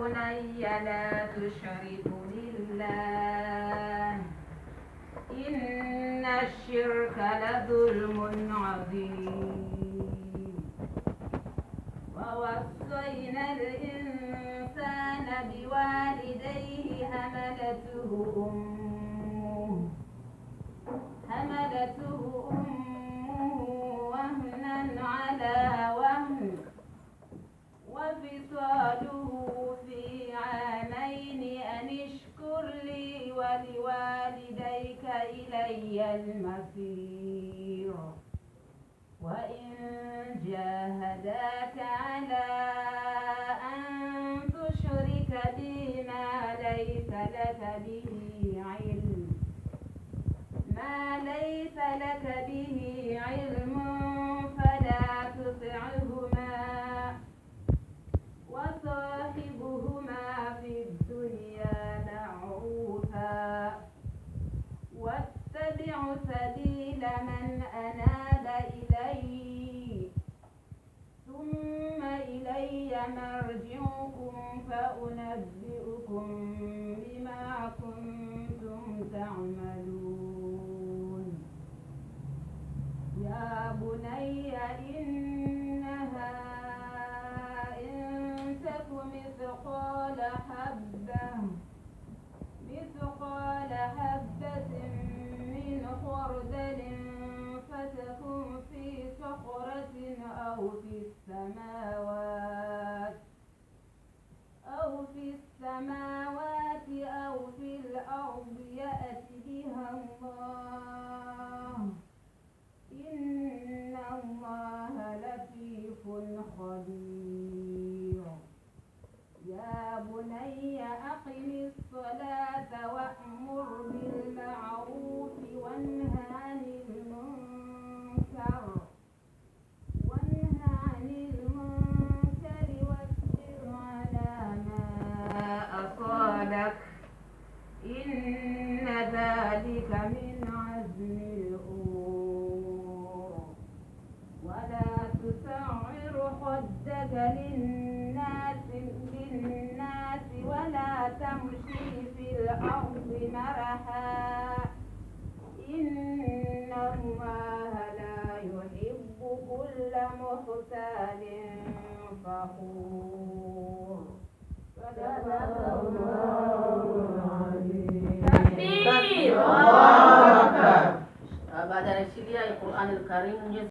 بني لا تشرك بالله إن الشرك لظلم عظيم ووصينا الإنسان بوالديه حملته أمه وهنا على وهن وفصاله في عامين أن اشكر لي ولوالديك إلي المصير وإن جاهداك على أن تشرك بي ما ليس لك به علم فلا تطعهما وصاحبهما في الدنيا معروفا واتبع سبيل من أناب إلي ثم إلي مرجعكم فأنبئكم بما كنتم تعملون يا بني إنها إن تك مثقال حبة من خردل فتكن في صخرة أو في السماوات أو في الأرض يأت بها الله إن الله لطيف خبير يا بني أقم الصلاة وأمر بالمعروف وانه عن المنكر واصبر على ما أصابك إن ذلك من عزم الأمور ولا تسعر خدك للناس ولا تمشي في الأرض مرحا إن الله لا يحب كل مختال فخور صدق الله العظيم. تكبير. بعد رسيلة القرآن الكريم